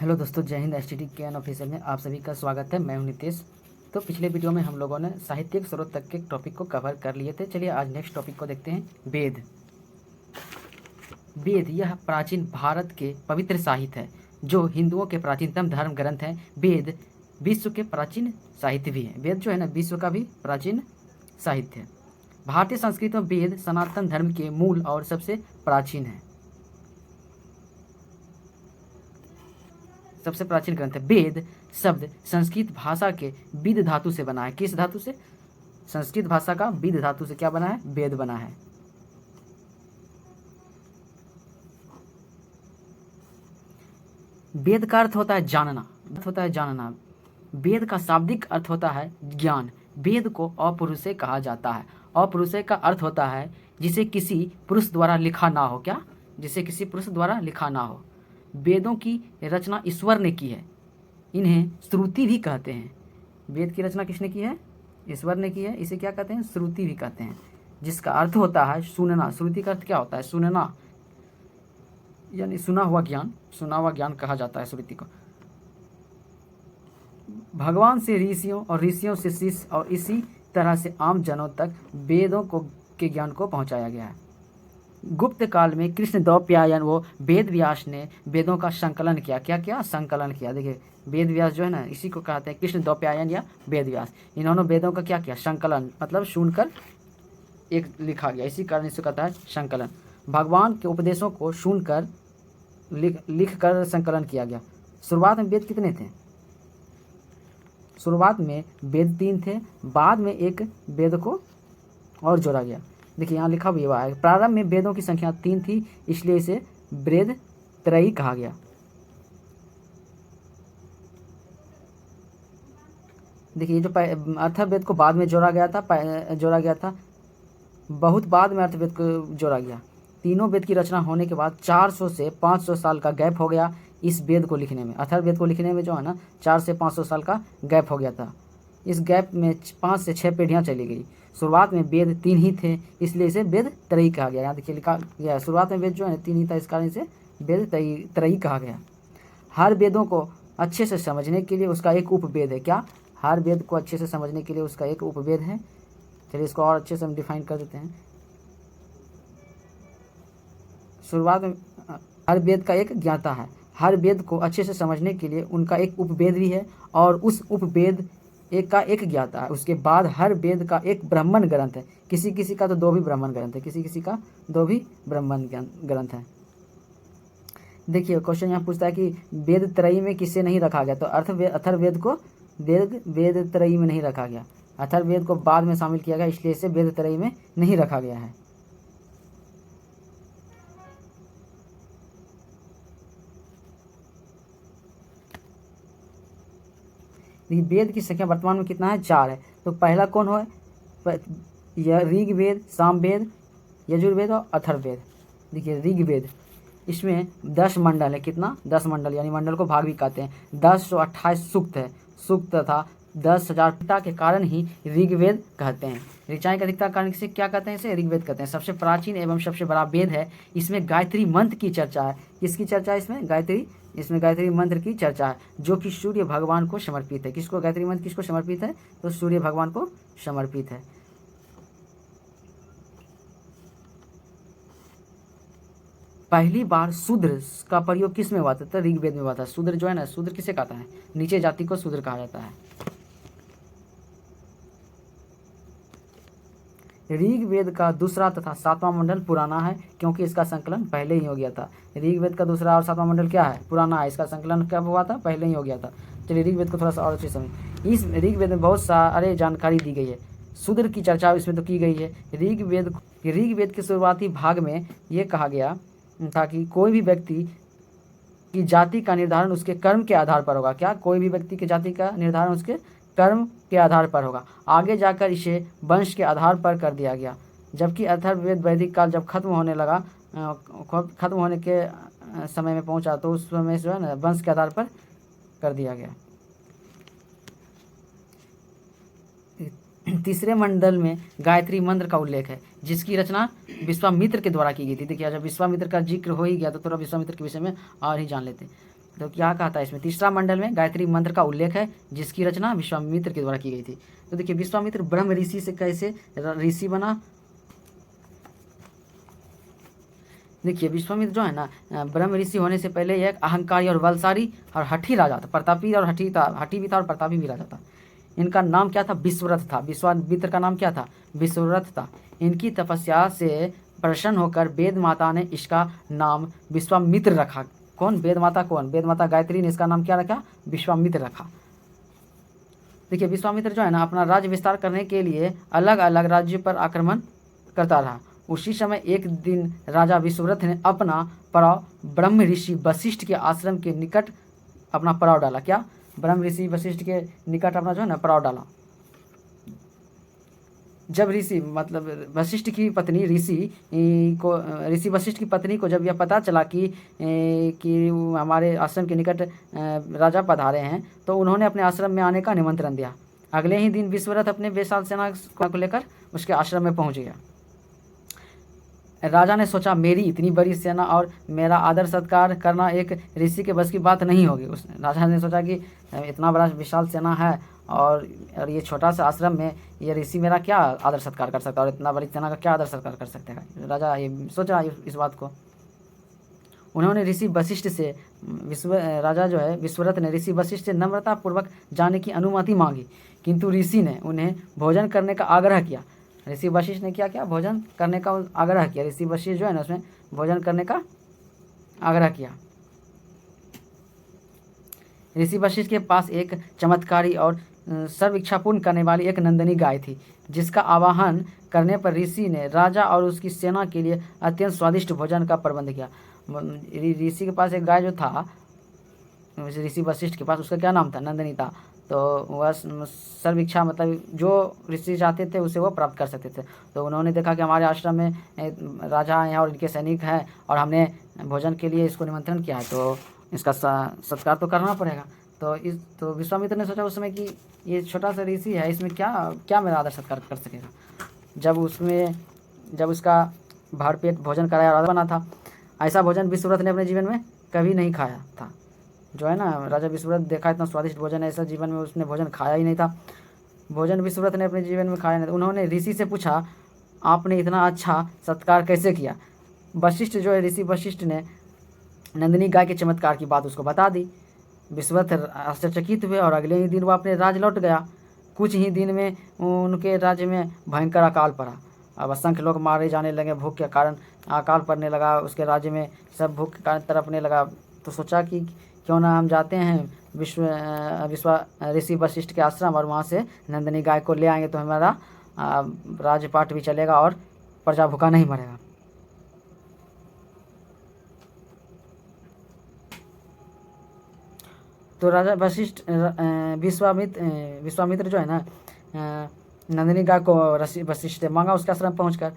Hello दोस्तों, जय Hind. STD के ऑफिशियल में आप सभी का स्वागत है। मैं हूं नितेश। तो पिछले वीडियो में हम लोगों ने साहित्यिक स्रोत तक के टॉपिक को कवर कर लिए थे। चलिए आज नेक्स्ट टॉपिक को देखते हैं। वेद। वेद यह प्राचीन भारत के पवित्र साहित्य है जो हिंदुओं के प्राचीनतम धर्म ग्रंथ है। वेद विश्व के प्राचीन साहित्य भी है। वेद जो है ना, विश्व का भी प्राचीन साहित्य है। भारतीय संस्कृति में वेद सनातन धर्म के मूल और सबसे प्राचीन है, सबसे प्राचीन ग्रंथ है। वेद शब्द संस्कृत भाषा के विद धातु से बना है। किस धातु से? संस्कृत भाषा का विद धातु से क्या बना है? वेद बना है। वेद का अर्थ होता है जानना, वेद का शाब्दिक अर्थ होता है ज्ञान। वेद को अपौरुषेय कहा जाता है। अपौरुषेय का अर्थ होता है जिसे किसी पुरुष द्वारा लिखा ना हो। क्या? जिसे किसी पुरुष द्वारा लिखा ना हो। वेदों की रचना ईश्वर ने की है। इन्हें श्रुति भी कहते हैं। वेद की रचना किसने की है? ईश्वर ने की है। इसे क्या कहते हैं? श्रुति भी कहते हैं, जिसका अर्थ होता है सुनना। श्रुति का अर्थ क्या होता है? सुनना, यानी सुना हुआ ज्ञान। सुना हुआ ज्ञान कहा जाता है श्रुति को। भगवान से ऋषियों और ऋषियों से शिष्य और इसी तरह से आम जनों तक वेदों को के ज्ञान को पहुंचाया गया है। गुप्त काल में कृष्ण द्वैपायन वो वेद व्यास ने वेदों का संकलन किया। क्या किया? संकलन किया। देखिए, वेद व्यास जो है ना, इसी को कहते हैं कृष्ण द्वैपायन या वेद व्यास। इन्होंने वेदों का क्या किया? संकलन, मतलब सुनकर एक लिखा गया, इसी कारण इसे कहता है संकलन। भगवान के उपदेशों को सुनकर लिख कर संकलन किया गया। शुरुआत में वेद कितने थे? शुरुआत में वेद 3 थे, बाद में एक वेद को और जोड़ा गया। देखिए यहाँ लिखा भी हुआ है, प्रारंभ में वेदों की संख्या 3 थी, इसलिए इसे वेद त्रयी कहा गया। देखिए, जो अथर्ववेद को बाद में जोड़ा गया था, बहुत बाद में अथर्ववेद को जोड़ा गया। तीनों वेद की रचना होने के बाद 400 से 500 साल का गैप हो गया इस वेद को लिखने में। अथर्ववेद को लिखने में जो है ना, 4 से 500 साल का गैप हो गया था। इस गैप में 5 से 6 पीढ़ियाँ चली गई। शुरुआत में वेद 3 ही थे, इसलिए इसे वेद त्रयी कहा गया। यहाँ देखिए लिखा गया है, शुरुआत में वेद जो है 3 ही था, इस कारण इसे वेद त्रयी कहा गया। हर वेदों को अच्छे से समझने के लिए उसका एक उपवेद है। क्या? हर वेद को अच्छे से समझने के लिए उसका एक उपवेद है। चलिए इसको और अच्छे से हम डिफाइन कर देते हैं। शुरुआत में हर वेद का एक ज्ञाता है। हर वेद को अच्छे से समझने के लिए उनका एक उपवेद भी है, और उस उपवेद का एक ज्ञाता है। उसके बाद हर वेद का एक ब्राह्मण ग्रंथ है। किसी किसी का तो 2 भी ब्राह्मण ग्रंथ है, किसी किसी का 2 भी ब्राह्मण ग्रंथ है। देखिए क्वेश्चन यहाँ पूछता है कि वेद त्रयी में किसे नहीं रखा गया? तो अथर्ववेद को वेद त्रयी में नहीं रखा गया। अथर्ववेद को बाद में शामिल किया गया, इसलिए इसे वेद त्रयी में नहीं रखा गया है। वेद की संख्या वर्तमान में कितना है? 4 है। तो पहला कौन हो? ऋग्वेद, सामवेद, यजुर्वेद और अथर्ववेद। देखिए ऋग्वेद, इसमें 10 मंडल है। कितना? 10 मंडल, यानी मंडल को भाग भी कहते हैं। 1028 सूक्त है। सूक्त तथा 10,000 के कारण ही ऋग्वेद कहते हैं। ऋचाएँ का अधिकता कारण इसे क्या कहते हैं? इसे ऋग्वेद कहते हैं। सबसे प्राचीन एवं सबसे बड़ा वेद है। इसमें गायत्री मंत्र की चर्चा है। किसकी चर्चा है इसमें? इसमें गायत्री मंत्र की चर्चा है, जो कि सूर्य भगवान को समर्पित है। किसको? गायत्री मंत्र किसको समर्पित है? तो सूर्य भगवान को समर्पित है। पहली बार शूद्र का प्रयोग किस में हुआ था? तो ऋग्वेद में हुआ था। शूद्र जो है ना, शूद्र किसे कहता है? नीचे जाति को शूद्र कहा जाता है। ऋग्वेद का दूसरा तथा 7वां मंडल पुराना है, क्योंकि इसका संकलन पहले ही हो गया था। ऋग्वेद का दूसरा और 7वां मंडल क्या है? पुराना है। इसका संकलन कब हुआ था? पहले ही हो गया था। चलिए ऋग्वेद को थोड़ा सा और अच्छे समझ। इस ऋग्वेद में बहुत सारे जानकारी दी गई है। शूद्र की चर्चा इसमें तो की गई है। ऋग्वेद के शुरुआती भाग में ये कहा गया था कि कोई भी व्यक्ति की जाति का निर्धारण उसके कर्म के आधार पर होगा। क्या? कोई भी व्यक्ति की जाति का निर्धारण उसके कर्म के आधार पर होगा। आगे जाकर इसे वंश के आधार पर कर दिया गया। जबकि अथर्ववेद वैदिक काल जब खत्म होने के समय में पहुंचा, तो उस समय जो है ना, वंश के आधार पर कर दिया गया। तीसरे मंडल में गायत्री मंत्र का उल्लेख है, जिसकी रचना विश्वामित्र के द्वारा की गई थी। देखिए जब विश्वामित्र का जिक्र हो ही गया तो थोड़ा विश्वामित्र के विषय में और ही जान लेते हैं। तो क्या कहा था इसमें, तीसरा मंडल में गायत्री मंत्र का उल्लेख है जिसकी रचना विश्वामित्र के द्वारा की गई थी। तो देखिए विश्वामित्र ब्रह्म ऋषि से कैसे ऋषि बना। देखिए विश्वामित्र जो है ना ब्रह्म ऋषि होने से पहले एक अहंकारी और बलशाली और हठी राजा था, प्रतापी और हठी था, हठी भी था और प्रतापी भी राजा था। इनका नाम क्या था, विश्वरथ था। विश्वामित्र का नाम क्या था, विश्वरथ था। इनकी तपस्या से प्रसन्न होकर वेद माता ने इसका नाम विश्वामित्र रखा। कौन, वेद माता कौन, वेद माता गायत्री ने इसका नाम क्या रखा, विश्वामित्र रखा। देखिए विश्वामित्र जो है ना अपना राज्य विस्तार करने के लिए अलग अलग राज्यों पर आक्रमण करता रहा। उसी समय एक दिन राजा विश्वरथ ने अपना पड़ाव ब्रह्म ऋषि वशिष्ठ के आश्रम के निकट अपना पड़ाव डाला। क्या, ब्रह्म ऋषि वशिष्ठ के निकट अपना जो है ना पड़ाव डाला। जब ऋषि मतलब वशिष्ठ की पत्नी ऋषि वशिष्ठ की पत्नी को जब यह पता चला कि हमारे आश्रम के निकट राजा पधारे हैं, तो उन्होंने अपने आश्रम में आने का निमंत्रण दिया। अगले ही दिन विश्वरथ अपने विशाल सेना को लेकर उसके आश्रम में पहुंच गया। राजा ने सोचा मेरी इतनी बड़ी सेना और मेरा आदर सत्कार करना एक ऋषि के बस की बात नहीं होगी। उस राजा ने सोचा कि इतना बड़ा विशाल सेना है और ये छोटा सा आश्रम में ये ऋषि मेरा क्या आदर सत्कार कर सकता है और इतना बड़ी सेना का क्या आदर सत्कार कर सकते हैं। राजा ये सोचा इस बात को। उन्होंने ऋषि वशिष्ठ से राजा जो है विश्वरथ ने ऋषि वशिष्ठ से नम्रतापूर्वक जाने की अनुमति मांगी, किंतु ऋषि ने उन्हें भोजन करने का आग्रह किया। ऋषि वशिष्ठ ने क्या किया, भोजन करने का आग्रह किया। ऋषि वशिष्ठ जो है ना उसमें भोजन करने का आग्रह किया। ऋषि वशिष्ठ के पास एक चमत्कारी और सर्व इच्छापूर्ण करने वाली एक नंदिनी गाय थी, जिसका आवाहन करने पर ऋषि ने राजा और उसकी सेना के लिए अत्यंत स्वादिष्ट भोजन का प्रबंध किया। ऋषि के पास एक गाय जो था ऋषि वशिष्ठ के पास, उसका क्या नाम था, नंदिनी था। तो वह सर्व इच्छा मतलब जो ऋषि चाहते थे उसे वो प्राप्त कर सकते थे। तो उन्होंने देखा कि हमारे आश्रम में राजा हैं और इनके सैनिक हैं और हमने भोजन के लिए इसको निमंत्रण किया है, तो इसका सत्कार तो करना पड़ेगा। तो विश्वामित्र ने सोचा उस समय कि ये छोटा सा ऋषि है, इसमें क्या मेरा आदर सत्कार कर सकेगा। जब उसका भरपेट भोजन कराया और बना था, ऐसा भोजन विश्वरथ ने अपने जीवन में कभी नहीं खाया था। जो है ना राजा विश्वरथ देखा इतना स्वादिष्ट भोजन है, ऐसा जीवन में उसने भोजन खाया ही नहीं था। भोजन विश्वरथ ने अपने जीवन में खाया नहीं था। उन्होंने ऋषि से पूछा आपने इतना अच्छा सत्कार कैसे किया। वशिष्ठ जो है ऋषि वशिष्ठ ने नंदिनी गाय के चमत्कार की बात उसको बता दी। विश्वरथ आश्चर्यचकित हुए और अगले ही दिन वो अपने राज लौट गया। कुछ ही दिन में उनके राज्य में भयंकर अकाल पड़ा। अब असंख्य लोग मारे जाने लगे, भूख के कारण अकाल पड़ने लगा। उसके राज्य में सब भूख के कारण तड़पने लगा। तो सोचा कि क्यों ना हम जाते हैं ऋषि वशिष्ठ के आश्रम और वहाँ से नंदिनी गाय को ले आएंगे, तो हमारा राजपाट भी चलेगा और प्रजा भूखा नहीं मरेगा। तो राजा वशिष्ठ विश्वामित्र जो है ना नंदिनी गाय को वशिष्ठ मांगा। उसके आश्रम पहुंचकर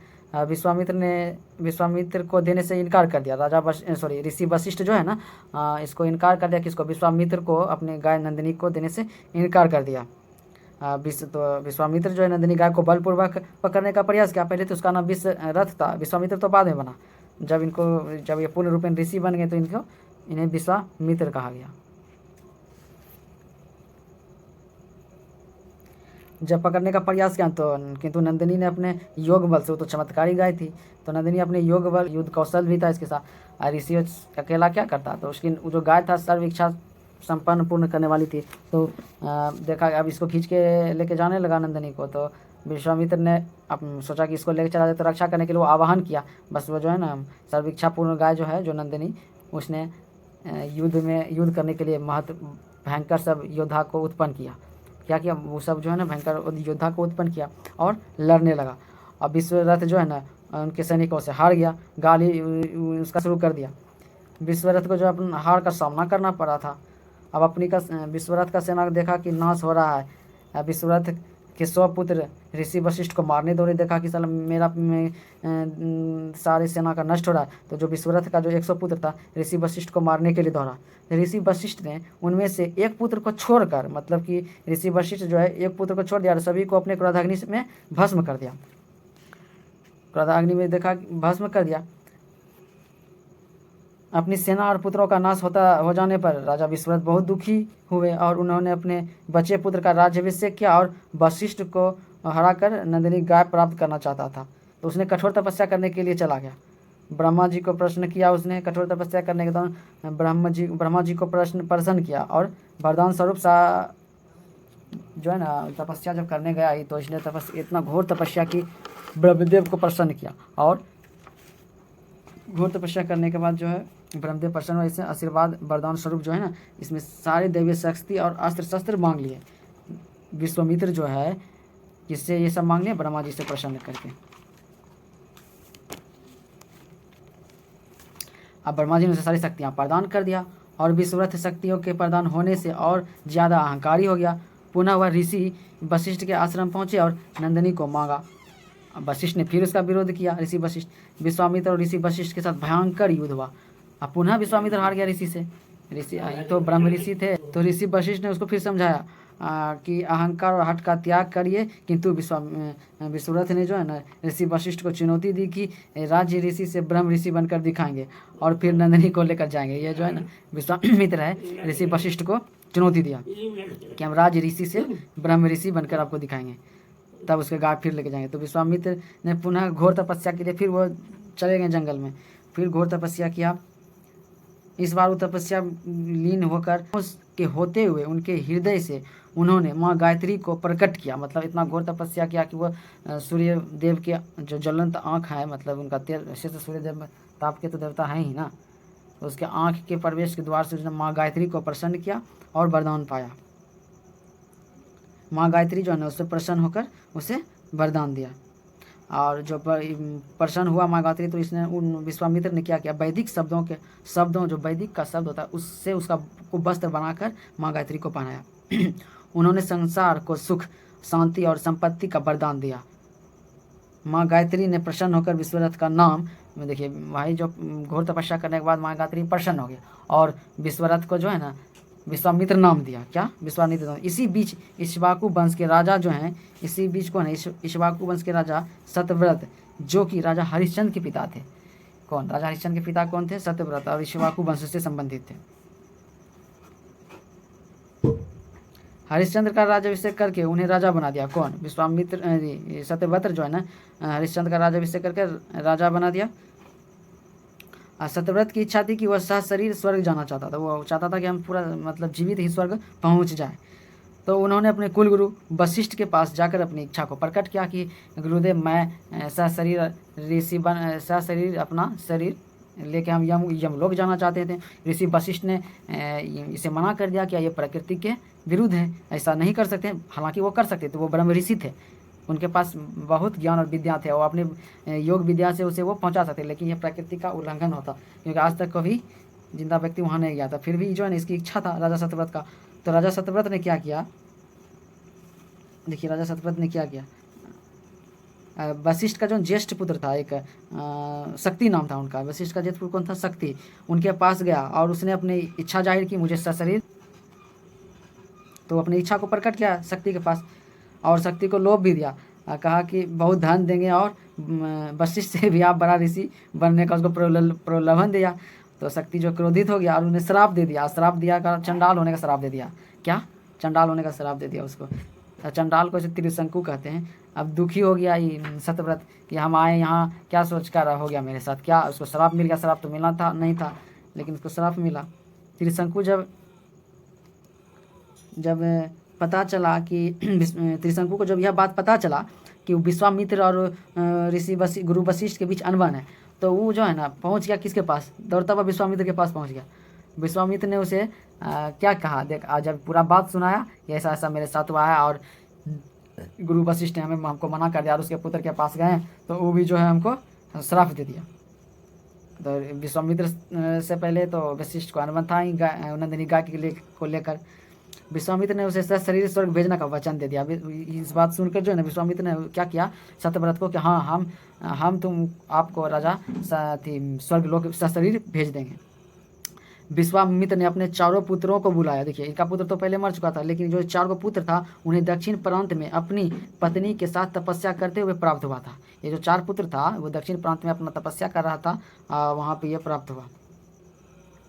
विश्वामित्र को देने से इनकार कर दिया। ऋषि वशिष्ठ जो है ना इसको इनकार कर दिया, किसको, विश्वामित्र को अपने गाय नंदिनी को देने से इनकार कर दिया। तो विश्वामित्र जो है नंदिनी गाय को बलपूर्वक पकड़ने का प्रयास किया। पहले तो उसका नाम विश्वरथ था, विश्वामित्र तो बाद में बना। जब ये पूर्ण रूपेण ऋषि बन गए तो इन्हें विश्वामित्र कहा गया। जब पकड़ने का प्रयास किया तो किंतु नंदिनी ने अपने योग बल से, वो तो चमत्कारी गाय थी, तो नंदिनी अपने योग बल, युद्ध कौशल भी था इसके साथ। ऋषि अकेला क्या करता, तो उसकी जो गाय था सर्व इच्छा संपन्न पूर्ण करने वाली थी। तो देखा अब इसको खींच के लेके जाने लगा नंदिनी को। तो विश्वामित्र ने सोचा कि इसको लेके चला जाए, तो रक्षा करने के लिए वो आवाहन किया। बस वो जो है ना सर्व इच्छा पूर्ण गाय जो है जो नंदिनी, उसने युद्ध करने के लिए भयंकर सब योद्धा को उत्पन्न किया। क्या किया, वो सब जो है ना भयंकर योद्धा को उत्पन्न किया और लड़ने लगा। अब विश्वरथ जो है ना उनके सैनिकों से हार गया, गाली उसका शुरू कर दिया। विश्वरथ को जो अपना हार का सामना करना पड़ा था। अब विश्वरथ का सेना देखा कि नाश हो रहा है। विश्वरथ के 100 पुत्र ऋषि वशिष्ठ को मारने दौड़े। देखा कि साला मेरा सारी सेना का नष्ट हो रहा है। तो जो विश्वरथ का जो 100 पुत्र था ऋषि वशिष्ठ को मारने के लिए दौड़ा। ऋषि वशिष्ठ ने उनमें से एक पुत्र को छोड़कर, मतलब कि ऋषि वशिष्ठ जो है एक पुत्र को छोड़ दिया और सभी को अपने क्रोधाग्नि में भस्म कर दिया। क्रोधाग्नि में देखा भस्म कर दिया। अपनी सेना और पुत्रों का नाश हो जाने पर राजा विश्वव्रत बहुत दुखी हुए और उन्होंने अपने बचे पुत्र का राज्याभिषेक किया और वशिष्ठ को हराकर नंदिनी गाय प्राप्त करना चाहता था। तो उसने कठोर तपस्या करने के लिए चला गया। ब्रह्मा जी को प्रश्न किया उसने। कठोर तपस्या करने के दौरान ब्रह्मा जी को प्रसन्न किया और वरदान स्वरूप जो है ना तपस्या जब करने गया ही तो इसने इतना घोर तपस्या की, ब्रह्मदेव को प्रसन्न किया और घोर तपस्या करने के बाद जो है ब्रह्मदेव प्रसन्न हुए। इससे आशीर्वाद वरदान स्वरूप जो है ना इसमें सारे दैवीय शक्ति और अस्त्र शस्त्र मांग लिए। विश्वामित्र जो है किससे ये सब मांग लिए? ब्रह्मा जी से प्रसन्न करके। अब ब्रह्मा जी ने उसे सारी शक्तियाँ प्रदान कर दिया और विश्वव्रत शक्तियों के प्रदान होने से और ज़्यादा अहंकारी हो गया। पुनः वह ऋषि वशिष्ठ के आश्रम पहुँचे और नंदिनी को मांगा। वशिष्ठ ने फिर उसका विरोध किया। ऋषि वशिष्ठ, विश्वामित्र और ऋषि वशिष्ठ के साथ भयंकर युद्ध हुआ। अब पुनः विश्वामित्र हार गया ऋषि से। ऋषि तो ब्रह्म ऋषि थे, तो ऋषि वशिष्ठ ने उसको फिर समझाया कि अहंकार और हठ का त्याग करिए। किंतु विश्वव्रत ने जो है ना ऋषि वशिष्ठ को चुनौती दी कि राज्य ऋषि से ब्रह्म ऋषि बनकर दिखाएंगे और फिर नंदिनी को लेकर जाएंगे। ये जो है ना विश्वामित्र है ऋषि वशिष्ठ को चुनौती दिया कि हम राज्य ऋषि से ब्रह्म ऋषि बनकर आपको दिखाएंगे, तब उसके गाय फिर लेके जाएंगे। तो विश्वामित्र ने पुनः घोर तपस्या के लिए फिर वो चले गए जंगल में, फिर घोर तपस्या किया। इस बार वो तपस्या लीन होकर उसके होते हुए उनके हृदय से उन्होंने माँ गायत्री को प्रकट किया। मतलब इतना घोर तपस्या किया कि वह सूर्य देव के जो ज्वलंत आँख है, मतलब उनका तेज से सूर्य देव ताप के तो देवता हैं ही ना, तो उसके आँख के प्रवेश के द्वार से उसने माँ गायत्री को प्रसन्न किया और वरदान पाया। माँ गायत्री जो है ना उससे प्रसन्न होकर उसे वरदान दिया और जो प्रसन्न हुआ माँ गायत्री तो इसने उन विश्वामित्र ने क्या किया, वैदिक शब्दों जो वैदिक का शब्द होता है उससे उसका को वस्त्र बनाकर माँ गायत्री को पहनाया। उन्होंने संसार को सुख, शांति और संपत्ति का वरदान दिया। माँ गायत्री ने प्रसन्न होकर विश्वव्रत का नाम, देखिए भाई जो घोर तपस्या करने के बाद माँ गायत्री प्रसन्न हो गई और विश्वव्रत को जो है ना विश्वामित्र नाम दिया। क्या? विश्वामित्र नाम। इसी बीच इक्ष्वाकु वंश के राजा जो हैं, इसी बीच कौन है? इक्ष्वाकु वंश के राजा सत्यव्रत, जो कि राजा हरिश्चंद्र के पिता थे। कौन? राजा हरिश्चंद्र के पिता कौन थे? सत्यव्रत, और इक्ष्वाकु वंश से संबंधित थे। हरिश्चंद्र का राज्याभिषेक करके उन्हें राजा बना दिया। कौन? विश्वामित्र, सत्यव्रत जो है ना हरिश्चंद्र का राज्याभिषेक करके राजा बना दिया। सत्यव्रत की इच्छा थी कि वह सशरीर स्वर्ग जाना चाहता था। वो चाहता था कि हम पूरा मतलब जीवित ही स्वर्ग पहुंच जाए। तो उन्होंने अपने कुलगुरु वशिष्ठ के पास जाकर अपनी इच्छा को प्रकट किया कि गुरुदेव मैं सशरीर अपना शरीर लेके हम यमलोक जाना चाहते थे। ऋषि वशिष्ठ ने इसे मना कर दिया कि ये प्रकृति के विरुद्ध है, ऐसा नहीं कर सकते। हालांकि वो कर सकते थे, वो ब्रह्म ऋषि थे, उनके पास बहुत ज्ञान और विद्या थे, वो अपने योग विद्या से उसे वो पहुंचा सकते, लेकिन यह प्रकृति का उल्लंघन होता, क्योंकि आज तक कभी जिंदा व्यक्ति वहाँ नहीं गया था। फिर भी जो है ना इसकी इच्छा था राजा सत्यव्रत का। तो राजा सत्यव्रत ने क्या किया, देखिए राजा सत्यव्रत ने क्या किया। वशिष्ठ का जो ज्येष्ठ पुत्र था, एक शक्ति नाम था उनका, वशिष्ठ का ज्येष्ठ पुत्र कौन था? शक्ति। उनके पास गया और उसने अपनी इच्छा जाहिर की, मुझे सशरीर, तो अपनी इच्छा को प्रकट किया शक्ति के पास और शक्ति को लोभ भी दिया। कहा कि बहुत धन देंगे और वशिष्ठ से भी आप बड़ा ऋषि बनने का उसको प्रलोभन दिया। तो शक्ति जो क्रोधित हो गया और उन्हें श्राप दे दिया। श्राप दिया का चंडाल होने का श्राप दे दिया। क्या? चंडाल होने का श्राप दे दिया उसको। चंडाल को त्रिशंकु कहते हैं। अब दुखी हो गया ये सत्यव्रत कि हम आए यहाँ, क्या सोच कर हो गया मेरे साथ, क्या उसको श्राप मिल गया? श्राप तो मिलना था नहीं था, लेकिन उसको श्राप मिला। त्रिशंकु जब पता चला कि त्रिशंकु को जब यह बात पता चला कि विश्वामित्र और गुरु वशिष्ठ के बीच अनबन है, तो वो जो है ना पहुंच गया किसके पास? दौड़ता हुआ विश्वामित्र के पास पहुंच गया। विश्वामित्र ने उसे क्या कहा, देख जब पूरा बात सुनाया, ऐसा ऐसा मेरे साथ हुआ है और गुरु वशिष्ठ ने हमको मना कर दिया और उसके पुत्र के पास गए तो वो भी जो है हमको श्राप दे दिया। तो विश्वामित्र से पहले तो वशिष्ठ को अनबन था ही नंदिनी गाय को लेकर। विश्वामित्र ने उसे शरीर स्वर्ग भेजने का वचन दे दिया। इस बात सुनकर जो है ना विश्वामित्र ने क्या किया सत्यव्रत को कि हाँ हम तुम आपको राजा स्वर्ग लोक शरीर भेज देंगे। विश्वामित्र ने अपने चारों पुत्रों को बुलाया। देखिए इनका पुत्र तो पहले मर चुका था, लेकिन जो चारों पुत्र था उन्हें दक्षिण प्रांत में अपनी पत्नी के साथ तपस्या करते हुए प्राप्त हुआ था। ये जो चार पुत्र था वो दक्षिण प्रांत में अपना तपस्या कर रहा था, वहाँ पे ये प्राप्त हुआ।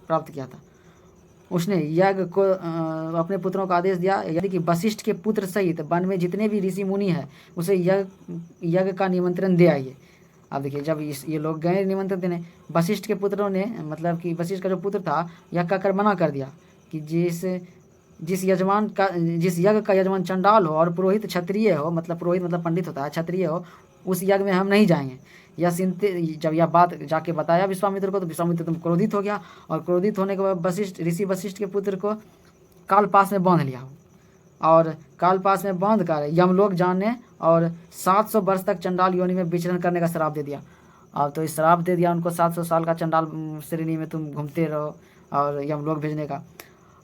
प्राप्त किया था। उसने यज्ञ को अपने पुत्रों को आदेश दिया यदि कि वशिष्ठ के पुत्र सहित वन में जितने भी ऋषि मुनि हैं उसे यज्ञ का निमंत्रण दे आइए। अब देखिए, जब ये लोग गए निमंत्रण देने, वशिष्ठ के पुत्रों ने, मतलब कि वशिष्ठ का जो पुत्र था, यज्ञ का कर मना कर दिया कि जिस यज्ञ का यजमान चंडाल हो और पुरोहित क्षत्रिय हो, मतलब पुरोहित मतलब पंडित होता है, क्षत्रिय हो, उस यज्ञ में हम नहीं जाएंगे। यह सुनते जब यह बात जाके बताया विश्वामित्र को, तो विश्वामित्र तुम क्रोधित हो गया, और क्रोधित होने के बाद ऋषि वशिष्ठ के पुत्र को कालपास में बांध लिया, और कालपास में बांध कर यमलोक जाने और 700 वर्ष तक चंडाल योनि में विचरण करने का श्राप दे दिया। अब तो इस श्राप दे दिया उनको, 700 साल का चंडाल श्रेणी में तुम घूमते रहो और यमलोक भेजने का।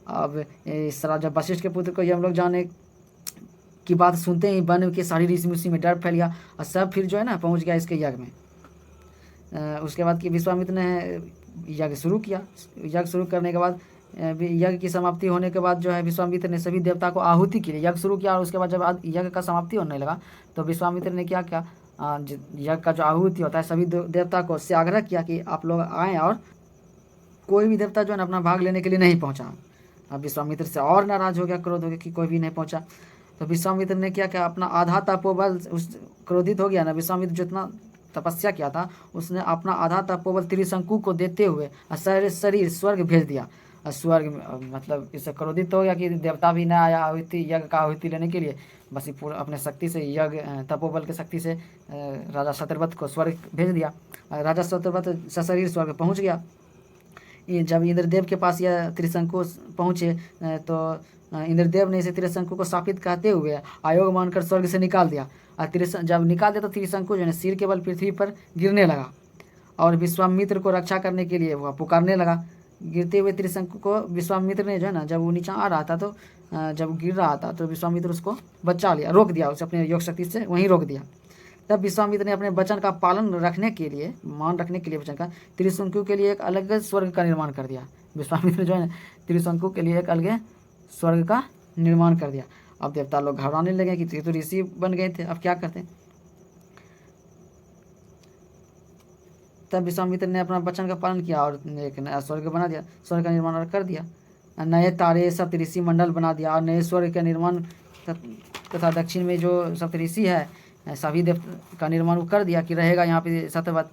अब इस तरह जब वशिष्ठ के पुत्र को यमलोक जाने की बात सुनते ही वन के सारी ऋषि मुनि में डर फैल गया, और सब फिर जो है ना पहुंच गया इसके यज्ञ में। उसके बाद कि विश्वामित्र ने यज्ञ शुरू किया। यज्ञ शुरू करने के बाद यज्ञ की समाप्ति होने के बाद जो है विश्वामित्र ने सभी देवता को आहुति के लिए यज्ञ शुरू किया, और उसके बाद जब यज्ञ का समाप्ति होने लगा तो विश्वामित्र ने क्या किया, यज्ञ का जो आहुति होता है सभी देवता को उससे आग्रह किया कि आप लोग आएँ, और कोई भी देवता जो है ना अपना भाग लेने के लिए नहीं पहुँचा। अब विश्वामित्र से और नाराज हो गया, क्रोध हो गया कि कोई भी नहीं पहुँचा। तो विश्वामित्र ने क्या किया, अपना आधा तपोबल, उस क्रोधित हो गया ना विश्वामित्र, जितना तपस्या किया था उसने अपना आधा तपोबल त्रिशंकु को देते हुए शरीर स्वर्ग भेज दिया। स्वर्ग मतलब इससे क्रोधित हो गया कि देवता भी न आया आहुति यज्ञ का आहुति लेने के लिए, बस ये पूरा अपने शक्ति से यज्ञ तपोबल के शक्ति से राजा शतरवत को स्वर्ग भेज दिया। राजा शतरवत सशरीर स्वर्ग पहुँच गया। जब इंद्रदेव के पास यह त्रिशंकु पहुँचे तो इंद्रदेव ने इसे त्रिशंकु को शापित कहते हुए आयोग मानकर स्वर्ग से निकाल दिया। और जब निकाल दिया तो त्रिशंकु जो है सिर के बल पृथ्वी पर गिरने लगा, और विश्वामित्र को रक्षा करने के लिए वह पुकारने लगा। गिरते हुए त्रिशंकु को विश्वामित्र ने जो है ना, जब वो नीचे आ रहा था तो जब गिर रहा था तो विश्वामित्र उसको बचा लिया, रोक दिया, उसे अपने योग शक्ति से वहीं रोक दिया। तब विश्वामित्र ने अपने वचन का पालन रखने के लिए, मान रखने के लिए वचन का, त्रिशंकु के लिए एक अलग स्वर्ग का निर्माण कर दिया। विश्वामित्र जो है त्रिशंकु के लिए एक अलग स्वर्ग का निर्माण कर दिया। अब देवता लोग घबराने लगे कि ये तो ऋषि बन गए थे, अब क्या करते। तब विश्वामित्र ने अपना वचन का पालन किया और एक नया स्वर्ग बना दिया, स्वर्ग का निर्माण कर दिया। नए तारे सप्त ऋषि मंडल बना दिया और नए स्वर्ग का निर्माण तथा दक्षिण में जो सप्त ऋषि है सभी देव का निर्माण वो कर दिया कि रहेगा यहाँ पे सत्यवत।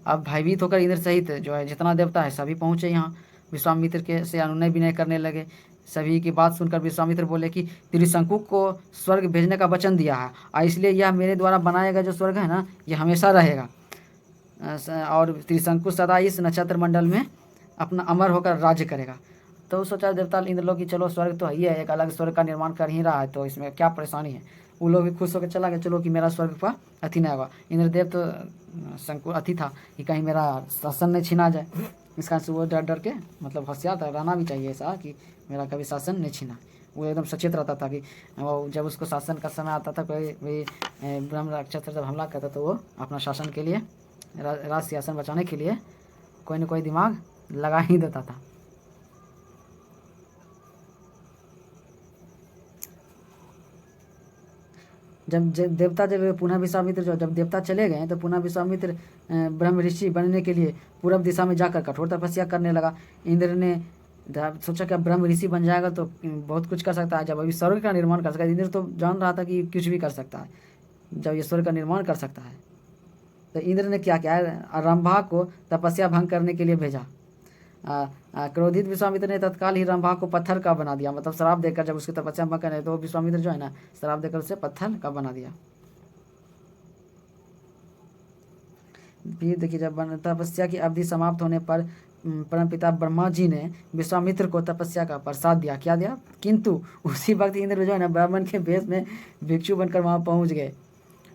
अब भयभीत होकर इंद्र सहित जो है जितना देवता है सभी पहुँचे यहाँ, विश्वामित्र के से अनुनय विनय करने लगे। सभी की बात सुनकर विश्वामित्र बोले कि त्रिशंकु को स्वर्ग भेजने का वचन दिया है, और इसलिए यह मेरे द्वारा बनाया गया जो स्वर्ग है ना यह हमेशा रहेगा, और त्रिशंकु सदा इस नक्षत्र मंडल में अपना अमर होकर राज्य करेगा। तो सोचा देवता इंद्रलोक की चलो स्वर्ग तो ही है, एक अलग स्वर्ग का निर्माण कर ही रहा है, तो इसमें क्या परेशानी है। वो लोग भी खुश होकर चला गया, चलो कि मेरा स्वर्ग पर अति न होगा। इंद्रदेव तो शंकु अति था कि कहीं मेरा शासन नहीं छीना जाए, इस कारण से वो डर डर के मतलब होशियार था, रहना भी चाहिए ऐसा कि मेरा कभी शासन नहीं छीना। वो एकदम सचेत रहता था कि वो जब उसको शासन का समय आता था, कोई भी ब्रह्म राक्षस जब हमला करता तो वो अपना शासन के लिए, राज सिंहासन बचाने के लिए कोई न कोई दिमाग लगा ही देता था। जब देवता जब पुनः विश्वामित्र जब देवता चले गए तो पुनः विश्वामित्र ब्रह्म ऋषि बनने के लिए पूर्व दिशा में जाकर कठोर तपस्या करने लगा। इंद्र ने सोचा कि ब्रह्म ऋषि बन जाएगा तो बहुत कुछ कर सकता है, जब अभी स्वर्ग का निर्माण कर सकता है। इंद्र तो जान रहा था कि कुछ भी कर सकता है जब ये स्वर्ग का निर्माण कर सकता है। तो इंद्र ने क्या किया, रंभा को तपस्या भंग करने के लिए भेजा। क्रोधित विश्वामित्र ने तत्काल ही रंभा को पत्थर का बना दिया, मतलब श्राप देकर जब उसकी तपस्या भंग करे तो विश्वामित्र जो है ना श्राप देकर उसे पत्थर का बना दिया। फिर देखिए जब तपस्या की अवधि समाप्त होने पर परमपिता ब्रह्मा जी ने विश्वामित्र को तपस्या का प्रसाद दिया। क्या दिया, किंतु उसी वक्त इंद्र जो है ना ब्राह्मण के भेष में भिक्षु बनकर वहाँ पहुँच गए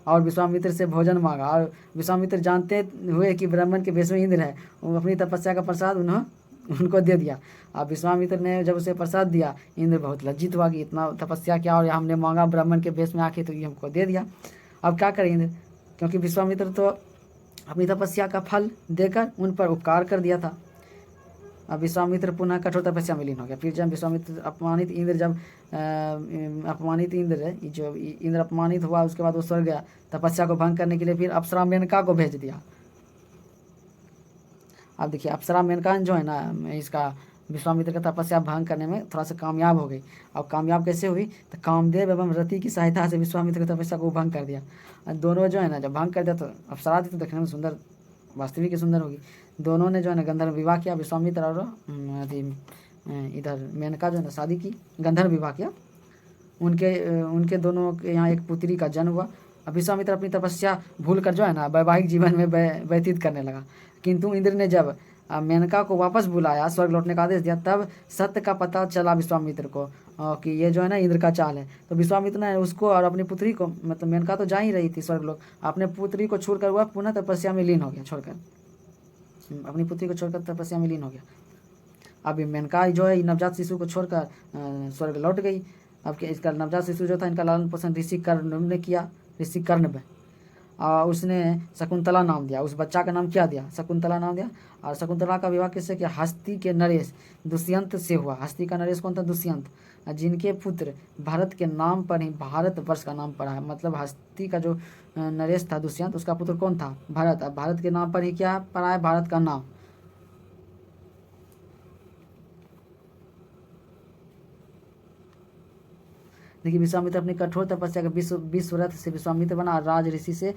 और विश्वामित्र से भोजन मांगा। और विश्वामित्र जानते हुए कि ब्राह्मण के भेष में इंद्र है, वो अपनी तपस्या का प्रसाद उनको दे दिया। अब विश्वामित्र ने जब उसे प्रसाद दिया, इंद्र बहुत लज्जित हुआ कि इतना तपस्या किया और हमने मांगा ब्राह्मण के भेष में आके तो ये हमको दे दिया। अब क्या करें इंद्र, क्योंकि विश्वामित्र तो अपनी तपस्या का फल देकर उन पर उपकार कर दिया था। अब विश्वामित्र पुनः कठोर तपस्या में लीन हो गया। फिर जब विश्वामित्र अपमानित इंद्र अपमानित हुआ, उसके बाद वो स्वर्ग गया तपस्या को भंग करने के लिए। फिर अप्सरा मेनका को भेज दिया। अब देखिए अप्सरा मेनका जो है ना इसका विश्वामित्र का तपस्या भंग करने में थोड़ा सा कामयाब हो गई। और कामयाब कैसे हुई, तो कामदेव एवं रति की सहायता से विश्वामित्र की तपस्या को भंग कर दिया। और दोनों जो है ना जब भंग कर दिया तो अप्सरा थी तो देखने में सुंदर, वास्तविक ही सुंदर होगी। दोनों ने जो है ना गंधर्व विवाह किया, विश्वामित्र और इधर मेनका जो है ना शादी की, गंधर्व विवाह किया। उनके दोनों के यहाँ एक पुत्री का जन्म हुआ। अब विश्वामित्र अपनी तपस्या भूल कर जो है ना वैवाहिक जीवन में व्यतीत करने लगा। किंतु इंद्र ने जब मेनका को वापस बुलाया, स्वर्ग लौटने का आदेश दिया, तब सत्य का पता चला विश्वामित्र को कि ये जो है ना इंद्र का चाल है। तो विश्वामित्र ने उसको और अपनी पुत्री को, मतलब मेनका तो जा ही रही थी स्वर्ग लोक, अपने पुत्री को छोड़कर वह पुनः तपस्या में लीन हो गया, अपनी पुत्री को छोड़कर तपस्या में लीन हो गया। अब मेनका जो है नवजात शिशु को छोड़कर स्वर्ग लौट गई। अब इसका नवजात शिशु जो था इनका लालन पोषण ऋषि कर्ण ने किया, ऋषि कर्ण में। उसने शकुंतला नाम दिया, उस बच्चा का नाम क्या दिया, शकुंतला नाम दिया। और शकुंतला का विवाह किससे किया, हस्ती के नरेश दुष्यंत से हुआ। हस्ती का नरेश कौन था, दुष्यंत, जिनके पुत्र भरत के नाम पर ही भारत वर्ष का नाम पड़ा है। मतलब हस्ती का जो नरेश था दुष्यंत, उसका पुत्र कौन था, भरत। अब भारत के नाम पर ही क्या पड़ा है, भारत का नाम। देखिए विश्वामित्र अपनी कठोर तपस्या के विश्वरथ से विश्वामित्र बना, राज ऋषि से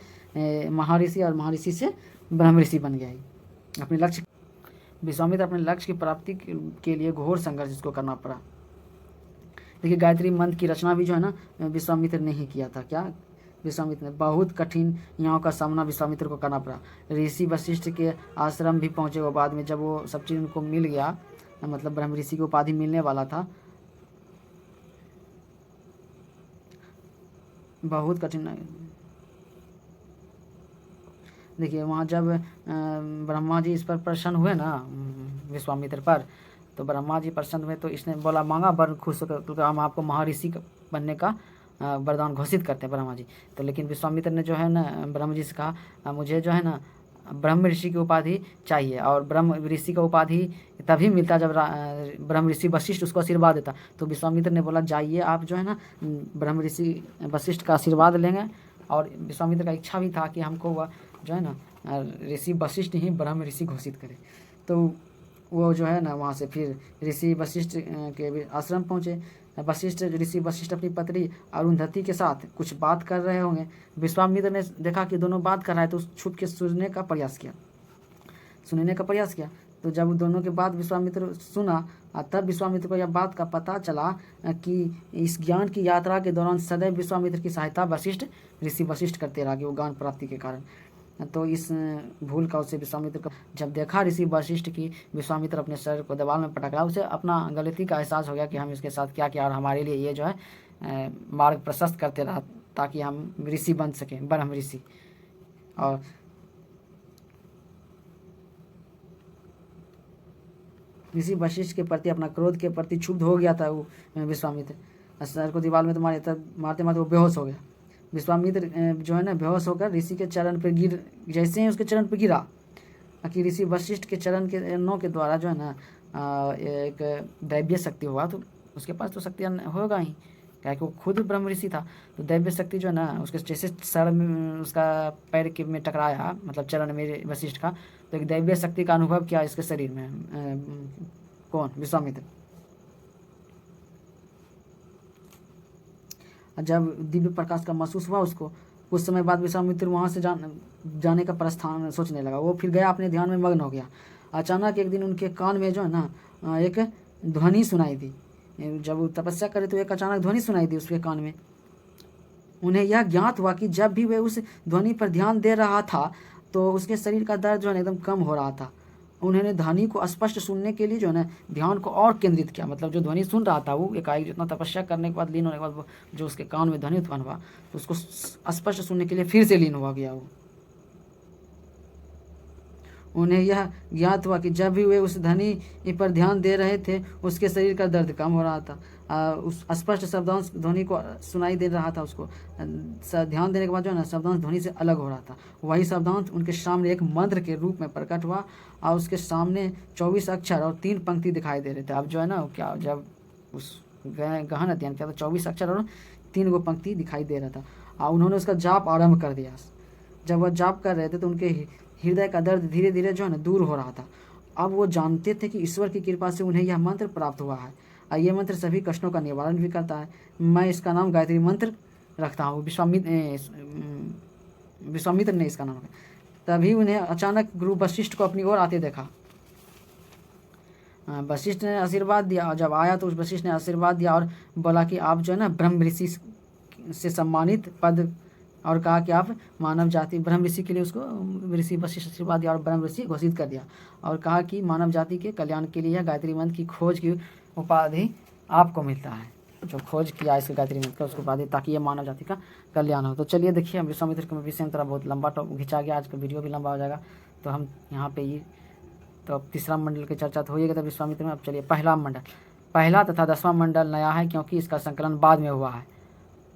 महर्षि और महर्षि से ब्रह्म ऋषि बन गया। अपने लक्ष्य विश्वामित्र अपने लक्ष्य की प्राप्ति के लिए घोर संघर्ष इसको करना पड़ा। देखिए गायत्री मंत्र की रचना भी जो है ना विश्वामित्र ने ही किया था। क्या, विश्वामित्र ने। बहुत कठिन यहाँ का सामना विश्वामित्र को करना पड़ा। ऋषि वशिष्ठ के आश्रम भी पहुँचे वो बाद में, जब वो सब चीज़ उनको मिल गया, मतलब ब्रह्म ऋषि की उपाधि मिलने वाला था। बहुत कठिन। देखिए वहाँ जब ब्रह्मा जी इस पर प्रसन्न हुए ना विश्वामित्र पर, तो ब्रह्मा जी प्रसन्न हुए तो इसने बोला मांगा वर खुश होकर, क्योंकि हम आपको महर्षि बनने का वरदान घोषित करते हैं ब्रह्मा जी। तो लेकिन विश्वामित्र ने जो है ना ब्रह्म जी से कहा मुझे जो है ना ब्रह्म ऋषि की उपाधि चाहिए। और ब्रह्म ऋषि का उपाधि तभी मिलता जब ब्रह्म ऋषि वशिष्ठ उसको आशीर्वाद देता। तो विश्वामित्र ने बोला जाइए आप जो है ना ब्रह्म ऋषि वशिष्ठ का आशीर्वाद लेंगे। और विश्वामित्र का इच्छा भी था कि हमको वह जो है ना ऋषि वशिष्ठ ही ब्रह्म ऋषि घोषित करे। तो वो जो है ना वहाँ से फिर ऋषि वशिष्ठ के आश्रम पहुँचे। ऋषि वशिष्ठ अपनी पत्नी अरुंधति के साथ कुछ बात कर रहे होंगे। विश्वामित्र ने देखा कि दोनों बात कर रहा है तो छुप के सुनने का प्रयास किया। तो जब दोनों के बाद विश्वामित्र सुना, तब विश्वामित्र को यह बात का पता चला कि इस ज्ञान की यात्रा के दौरान सदैव विश्वामित्र की सहायता ऋषि वशिष्ठ करते रहा, वो ज्ञान प्राप्ति के कारण। तो इस भूल का उसे विश्वामित्र को जब देखा ऋषि वशिष्ठ की विश्वामित्र अपने शरीर को दीवार में पटक रहा, उसे अपना गलती का एहसास हो गया कि हम इसके साथ क्या किया, और हमारे लिए ये जो है मार्ग प्रशस्त करते रहा ताकि हम ऋषि बन सकें, ब्रह्म ऋषि। और ऋषि वशिष्ठ के प्रति अपना क्रोध के प्रति क्षुब्ध हो गया था वो विश्वामित्र। सर को दीवार में तो मारते मारते वो बेहोश हो गया। विश्वामित्र जो है ना बेहोश होकर ऋषि के चरण पर जैसे ही उसके चरण पर गिरा कि ऋषि वशिष्ठ के चरण के नौ के द्वारा जो है ना एक दैवीय शक्ति हुआ। तो उसके पास तो शक्ति होगा ही, क्या कि वो खुद ब्रह्म ऋषि था। तो दैवीय शक्ति जो है ना उसके जैसे सर में उसका पैर के में टकराया, मतलब चरण में वशिष्ठ का, तो एक दैवीय शक्ति का अनुभव किया इसके शरीर में। कौन, विश्वामित्र। जब दिव्य प्रकाश का महसूस हुआ उसको, कुछ समय बाद विश्वामित्र वहाँ से जाने का प्रस्थान सोचने लगा। वो फिर गया, अपने ध्यान में मग्न हो गया। अचानक एक दिन उनके कान में जो है ना एक ध्वनि सुनाई दी। जब वो तपस्या करे तो एक अचानक ध्वनि सुनाई दी उसके कान में। उन्हें यह ज्ञात हुआ कि जब भी वे उस ध्वनि पर ध्यान दे रहा था तो उसके शरीर का दर्द जो है ना एकदम कम हो रहा था। उन्होंने ध्वनि को स्पष्ट सुनने के लिए जो है ना ध्यान को और केंद्रित किया। मतलब जो ध्वनि सुन रहा था वो एकाएक जितना तपस्या करने के बाद, लीन होने के बाद, जो उसके कान में ध्वनि उत्पन्न हुआ तो उसको स्पष्ट सुनने के लिए फिर से लीन हुआ गया वो। उन्हें यह ज्ञात हुआ कि जब भी वे उस ध्वनि पर ध्यान दे रहे थे उसके शरीर का दर्द कम हो रहा था। उस स्पष्ट शब्दांश ध्वनि को सुनाई दे रहा था उसको। ध्यान देने के बाद जो है ना शब्दांश ध्वनि से अलग हो रहा था। वही शब्दांश उनके सामने एक मंत्र के रूप में प्रकट हुआ और उसके सामने 24 अक्षर और 3 पंक्ति दिखाई दे रहे थे। अब जो है ना क्या, जब उस गहन अध्ययन किया तो 24 अक्षर और 3 पंक्ति दिखाई दे रहा था। और उन्होंने उसका जाप आरंभ कर दिया। जब वह जाप कर रहे थे तो उनके हृदय का दर्द धीरे धीरे जो है ना दूर हो रहा था अब वो जानते थे कि ईश्वर की कृपा से उन्हें यह मंत्र प्राप्त हुआ है और ये मंत्र सभी कष्टों का निवारण भी करता है। मैं इसका नाम गायत्री मंत्र रखता हूँ। विश्वामित्र ने इसका नाम रखा। तभी उन्हें अचानक गुरु वशिष्ठ को अपनी ओर आते देखा। वशिष्ठ ने आशीर्वाद दिया। जब आया तो उस वशिष्ठ ने आशीर्वाद दिया और बोला कि आप जो है ना ब्रह्म ऋषि से सम्मानित पद, और कहा कि आप मानव जाति, ब्रह्म ऋषि के लिए उसको ऋषि वशिष्ठ आशीर्वाद दिया और ब्रह्म ऋषि घोषित कर दिया और कहा कि मानव जाति के कल्याण के लिए गायत्री मंत्र की खोज की उपाधि आपको मिलता है। जो खोज किया इसके गायत्री मंत्र का उसको उपाधि, ताकि ये मानव जाति का कल्याण हो। तो चलिए देखिए, हम विश्वामित्र के विषय में थोड़ा बहुत लंबा खिंचा गया, आज का वीडियो भी लंबा हो जाएगा, तो हम यहाँ पे ही तो अब तीसरा मंडल की चर्चा तो हो ही गई था विश्वामित्र में। अब चलिए पहला मंडल, पहला तथा 10वां मंडल नया है क्योंकि इसका संकलन बाद में हुआ है।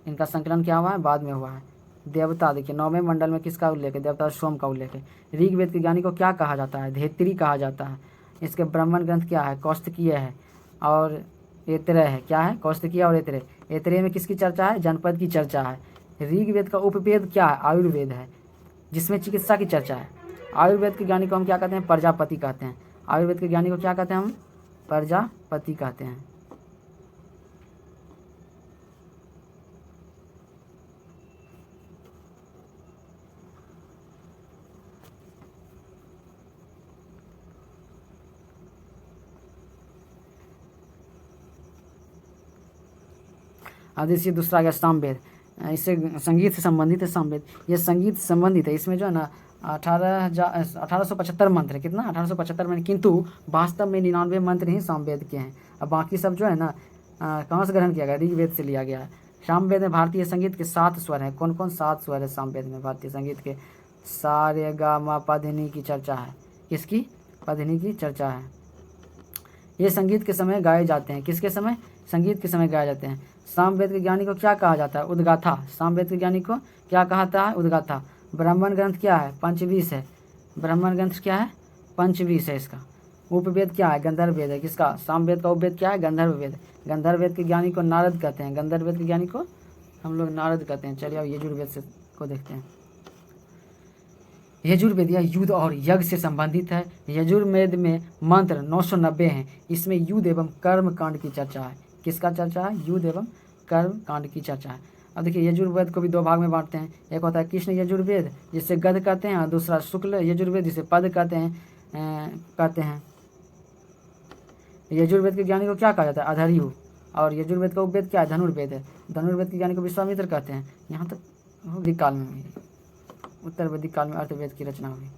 इनका संकलन क्या हुआ है? बाद में हुआ है। देवता, देखिए 9वें मंडल में किसका उल्लेख है? देवता सोम का उल्लेख है। ऋग्वेद के ज्ञानी को क्या कहा जाता है? धैत्री कहा जाता है। इसके ब्राह्मण ग्रंथ क्या है? कौस्तकीय है और ऐतरेय है। क्या है? कौस्तकीय और ऐतरेय। ऐतरेय में किसकी चर्चा है? जनपद की चर्चा है। ऋग्वेद का उपवेद क्या है? आयुर्वेद है, जिसमें चिकित्सा की चर्चा है। आयुर्वेद के ज्ञानी को हम क्या कहते हैं? प्रजापति कहते हैं। आयुर्वेद के ज्ञानी को क्या कहते हैं हम? प्रजापति कहते हैं। अब देखिए दूसरा आ गया सामवेद। इससे संगीत से संबंधित है सामवेद। ये संगीत से संबंधित है। इसमें जो है ना 1875 मंत्र है। कितना? 1875 मंत्र, किंतु वास्तव में 99 मंत्र ही सामवेद के हैं। अब बाकी सब जो है ना कहाँ से ग्रहण किया गया? ऋग्वेद से लिया गया है। सामवेद में भारतीय संगीत के 7 स्वर हैं। कौन कौन 7 स्वर है सामवेद में? भारतीय संगीत के सा रे गा मा पा धा नी की चर्चा है। किसकी? पा धा नी की चर्चा है। ये संगीत के समय गाए जाते हैं। किसके समय? संगीत के समय गाए जाते हैं। सामवेद के ज्ञानी को क्या कहा जाता है? उद्गाथा। सामवेद के ज्ञानी को क्या कहता है? उद्गाथा। ब्राह्मण ग्रंथ क्या है? पंचवीस है। ब्राह्मण ग्रंथ क्या है? पंचवीस है इसका। उपवेद क्या है? गंधर्व वेद है। किसका? सामवेद का उपवेद क्या है? गंधर्व वेद। गंधर्व वेद के ज्ञानी को नारद कहते हैं। गंधर्व वेद के ज्ञानी को हम लोग नारद कहते हैं। चलिए अब यजुर्वेद से को देखते हैं। यजुर्वेद या युद्ध और यज्ञ से संबंधित है। यजुर्वेद में मंत्र 990 हैं। इसमें युद्ध एवं कर्म कांड की चर्चा है। किसका चर्चा है? युद्ध एवं कर्म कांड की चर्चा है। अब देखिए यजुर्वेद को भी 2 भाग में बांटते हैं। एक होता है कृष्ण यजुर्वेद जिसे गद्य कहते हैं, और दूसरा शुक्ल यजुर्वेद जिसे पद कहते हैं। यजुर्वेद के ज्ञानी को क्या कहा जाता है? अधर्यु। और यजुर्वेद का उपवेद क्या है? धनुर्वेद है। धनुर्वेद के ज्ञानी को विश्वामित्र कहते हैं। यहाँ तक वैदिक काल में हुई, उत्तर वैदिक काल में अर्थवेद की रचना हुई।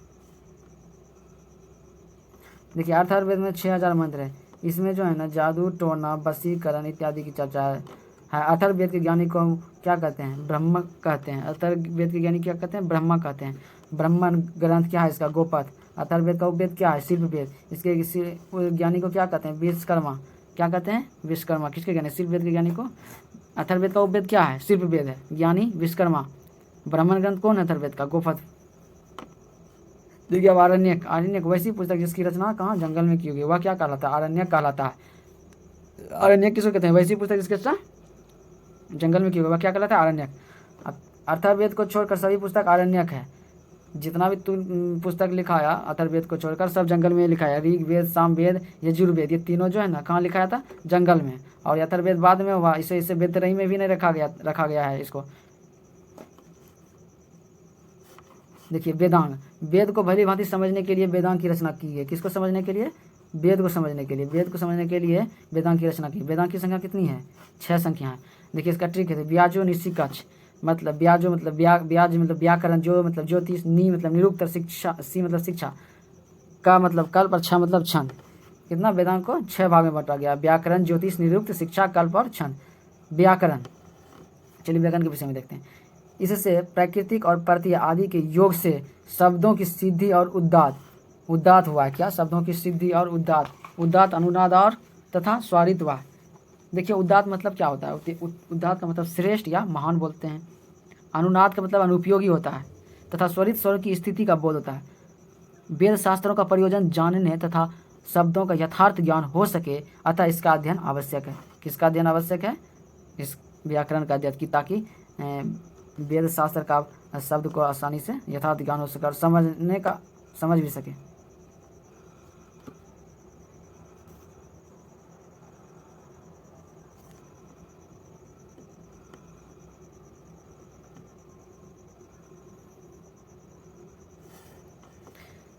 देखिए अर्थवेद में 6000 मंत्र है। इसमें जो है ना जादू, टोना, वशीकरण इत्यादि की चर्चा है। अथर्ववेद के ज्ञानी को हम क्या कहते हैं? ब्रह्म कहते हैं। अथर्ववेद के ज्ञानी क्या कहते हैं? ब्रह्मा कहते हैं। ब्राह्मण ग्रंथ क्या है इसका? गोपथ। अथर्ववेद का उपवेद क्या है? शिल्पवेद। इसके ज्ञानी को क्या कहते हैं? विश्वकर्मा। क्या कहते हैं? विश्वकर्मा। किसके ज्ञानी? शिल्पवेद के ज्ञानी को। अथर्ववेद का उपवेद क्या है? शिल्पवेद है। ज्ञानी विश्वकर्मा। ब्राह्मण ग्रंथ कौन है? अथर्ववेद का गोपथ। देखिए अब आरण्यक। आरण्यक वैसी पुस्तक जिसकी रचना कहाँ? जंगल में की होगी, वह क्या कहलाता है? आरण्यक कहलाता है। आरण्यक किसको कहते हैं? वैसी पुस्तक जिसकी रचना जंगल में की होगी, वह क्या कहलाता है? आरण्यक। अथर्ववेद को छोड़कर सभी पुस्तक आरण्यक है। जितना भी पुस्तक लिखा है अथर्ववेद को छोड़कर सब जंगल में लिखा है। ऋग्वेद, सामवेद, यजुर्वेद, ये तीनों जो है ना कहाँ लिखाया था? जंगल में। और अथर्ववेद बाद में हुआ। इसे वेतरई में भी नहीं रखा गया है इसको। देखिए वेदांग। वेद को भली भांति समझने के लिए वेदांग की रचना की है। किसको समझने के लिए? वेद को समझने के लिए। वेद को समझने के लिए वेदांग की रचना की। वेदांग की संख्या कितनी है? 6 संख्या है। देखिए इसका ट्रिक है। ब्याजो निशिकच्छ, मतलब ब्याजो मतलब ब्याज मतलब व्याकरण, जो मतलब ज्योतिष, नी मतलब निरुक्तर, शिक्षा, सी मतलब शिक्षा, का मतलब कल्प, और छ मतलब छंद। कितना? वेदांग को 6 भाग में बांटा गया। व्याकरण, ज्योतिष, निरुक्त, शिक्षा, कल्प और छंद। व्याकरण। चलिए व्याकरण के विषय में देखते हैं। इससे प्राकृतिक और प्रत्यय आदि के योग से शब्दों की सिद्धि और उदात हुआ है। क्या? शब्दों की सिद्धि और उदात, अनुनाद और तथा स्वरित हुआ। देखिए उदात मतलब क्या होता है? उदात का मतलब श्रेष्ठ या महान बोलते हैं। अनुनाद का मतलब अनुपयोगी होता है, तथा स्वरित स्वर की स्थिति का बोध होता है। वेद शास्त्रों का प्रयोजन जानने तथा शब्दों का यथार्थ ज्ञान हो सके, अतः इसका अध्ययन आवश्यक है। किसका अध्ययन आवश्यक है? इस व्याकरण का अध्ययन की, ताकि वेद शास्त्र का शब्द को आसानी से यथार्थ ज्ञान हो सके और समझ भी सके।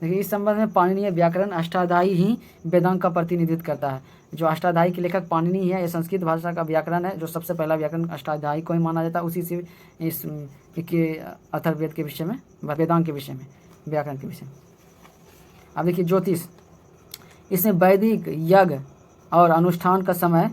देखिए इस संबंध में पाणिनीय व्याकरण अष्टाध्यायी ही वेदांग का प्रतिनिधित्व करता है। जो अष्टाध्यायी के लेखक पाणिनि है, ये संस्कृत भाषा का व्याकरण है, जो सबसे पहला व्याकरण अष्टाध्यायी को ही माना जाता है। उसी से इस के अथर्ववेद के विषय में, वेदांग के विषय में, व्याकरण के विषय में। अब देखिए ज्योतिष, इसमें वैदिक यज्ञ और अनुष्ठान का समय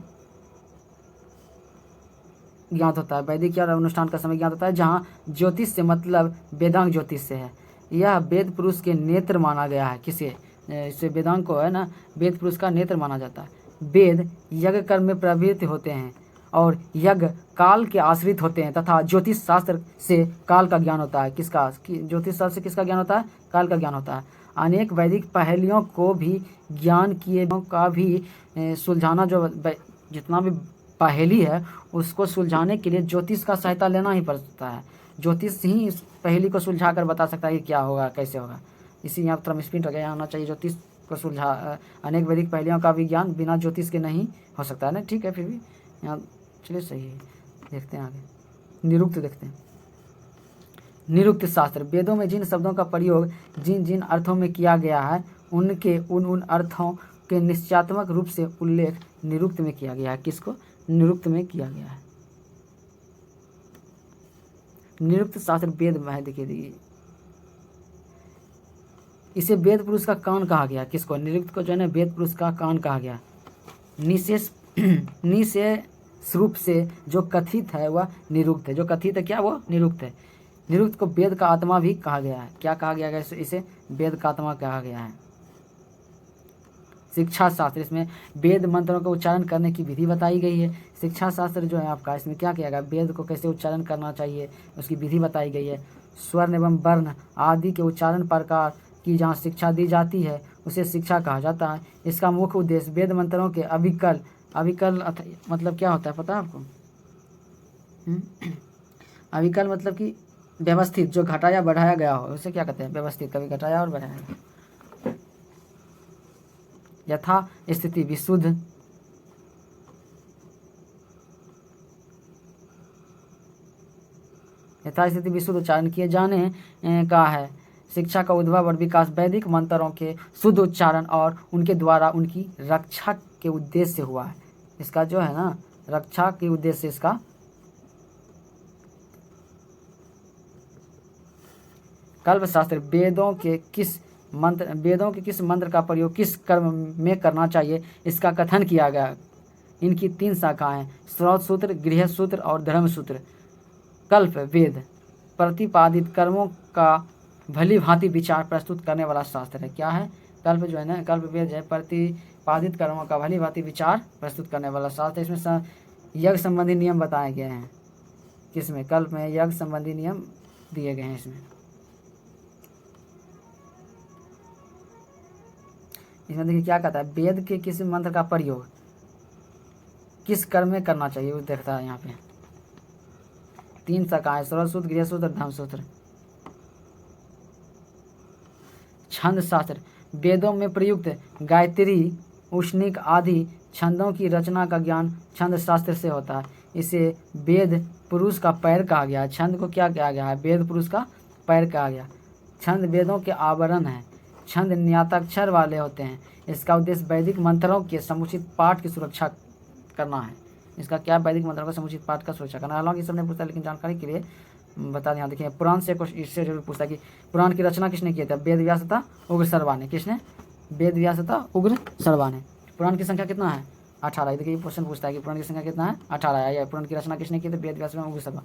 ज्ञात होता है। वैदिक और अनुष्ठान का समय ज्ञात होता है, जहाँ ज्योतिष से मतलब वेदांग ज्योतिष से है। यह वेद पुरुष के नेत्र माना गया है। किसे? इससे वेदांग को है ना, वेद पुरुष का नेत्र माना जाता है। वेद यज्ञ कर्म में प्रवृत्त होते हैं और यज्ञ काल के आश्रित होते हैं तथा ज्योतिष शास्त्र से काल का ज्ञान होता है। किसका? ज्योतिष शास्त्र से किसका ज्ञान होता है? काल का ज्ञान होता है। अनेक वैदिक पहेलियों को भी ज्ञान किए का भी सुलझाना, जो जितना भी पहेली है उसको सुलझाने के लिए ज्योतिष का सहायता लेना ही पड़ता है। ज्योतिष ही इस पहेली को सुलझा कर बता सकता है कि क्या होगा, कैसे होगा। इसी यहाँ थोड़ा मिसप्रिंट हो गया, यहाँ होना चाहिए ज्योतिष को सुलझा। अनेक वैदिक पहेलियों का भी ज्ञान बिना ज्योतिष के नहीं हो सकता है ना। ठीक है, फिर भी यहाँ चलिए सही है। देखते हैं आगे, निरुक्त देखते हैं। निरुक्त शास्त्र, वेदों में जिन शब्दों का प्रयोग जिन जिन अर्थों में किया गया है उनके उन अर्थों के निश्चयात्मक रूप से उल्लेख निरुक्त में किया गया है। किसको? निरुक्त में किया गया है। निरुक्त शास्त्र वेद में है। देखिए इसे वेद पुरुष का कान कहा गया। किसको? निरुक्त को जो है ना वेद पुरुष का कान कहा गया। निशेष रूप से जो कथित है वह निरुक्त है। जो कथित है क्या? वो निरुक्त है। निरुक्त को वेद का आत्मा भी कहा गया है। क्या कहा गया है? इसे वेद का आत्मा कहा गया है। शिक्षा शास्त्र, इसमें वेद मंत्रों का उच्चारण करने की विधि बताई गई है। शिक्षा शास्त्र जो है आपका, इसमें क्या किया गया? वेद को कैसे उच्चारण करना चाहिए उसकी विधि बताई गई है। स्वर्ण एवं वर्ण आदि के उच्चारण प्रकार की जहाँ शिक्षा दी जाती है उसे शिक्षा कहा जाता है। इसका मुख्य उद्देश्य वेद मंत्रों के अविकल मतलब क्या होता है पता है आपको? अविकल मतलब कि व्यवस्थित, जो घटाया बढ़ाया गया हो उसे क्या कहते हैं? व्यवस्थित। कभी घटाया और बढ़ाया गया। यथा स्थिति विशुद्ध, यथास्थिति विशुद्ध उच्चारण किए जाने का है। शिक्षा का उद्भव और विकास वैदिक मंत्रों के शुद्ध उच्चारण और उनके द्वारा उनकी रक्षा के उद्देश्य से हुआ है। इसका जो है ना रक्षा के उद्देश्य से इसका कल्पशास्त्र, वेदों के किस मंत्र का प्रयोग किस कर्म में करना चाहिए इसका कथन किया गया। इनकी 3 शाखाएं, श्रौत सूत्र, गृह सूत्र और धर्म सूत्र। कल्प वेद प्रतिपादित कर्मों का भली भांति विचार प्रस्तुत करने वाला शास्त्र है। क्या है? कल्प जो है ना, कल्प वेद है प्रतिपादित कर्मों का भली भांति विचार प्रस्तुत करने वाला शास्त्र। इसमें यज्ञ संबंधी नियम बताए गए हैं। किसमें? कल्प में यज्ञ संबंधी नियम दिए गए हैं। इसमें देखिए क्या कहता है? वेद के किसी मंत्र का प्रयोग किस कर्म में करना चाहिए वो देखता है यहाँ पे। 3 शाखाएं, श्रौत सूत्र, गृह सूत्र, धर्म सूत्र। छंद शास्त्र, वेदों में प्रयुक्त गायत्री, उष्णिक आदि छंदों की रचना का ज्ञान छंद शास्त्र से होता है। इसे वेद पुरुष का पैर कहा गया है। छंद को क्या कहा गया है? वेद पुरुष का पैर कहा गया। छंद वेदों के आवरण है। छंद न्याताक्षर वाले होते हैं। इसका उद्देश्य वैदिक मंत्रों के समुचित पाठ की सुरक्षा करना है। इसका क्या? वैदिक मंत्रों का समुचित पाठ का सुरक्षा करना। हालांकि सब नहीं पूछता, लेकिन जानकारी के लिए बता दें। यहाँ देखिए पुराण से कुछ इससे जरूर पूछता है कि पुराण की रचना किसने किया था? वेद व्यास तथा उग्र सर्वा ने। किसने? वेद व्यास तथा उग्र सर्वा ने। पुराण की संख्या कितना है? 18। देखिए क्वेश्चन पूछता है कि पुराण की संख्या कितना है? 18 है। या पुराण की रचना किसने की? तो वेद व्यास एवं उग्र सर्वा।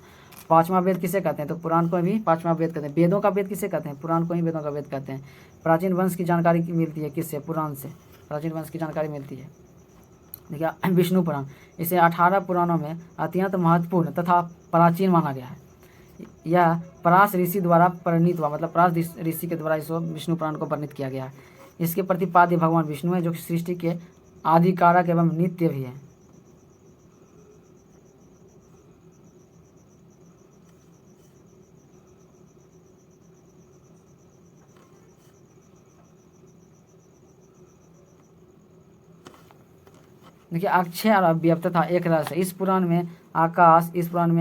5वां वेद किसे कहते हैं? तो पुराण को भी 5वां वेद कहते हैं। वेदों का वेद किसे कहते हैं? पुराण को ही वेदों का वेद कहते हैं। प्राचीन वंश की जानकारी मिलती है किससे? पुराण से। प्राचीन वंश की जानकारी मिलती है। देखिए विष्णु पुराण, इसे 18 पुराणों में अत्यंत महत्वपूर्ण तथा प्राचीन माना गया है। यह पराश ऋषि द्वारा परिणीत हुआ, मतलब पराश ऋषि के द्वारा इस विष्णु पुराण को वर्णित किया गया है। इसके प्रतिपाद्य भगवान विष्णु है, जो कि सृष्टि के आदिकारक एवं नित्य भी है। देखिए अक्षय और अव्यय तथा एक रस है। इस पुराण में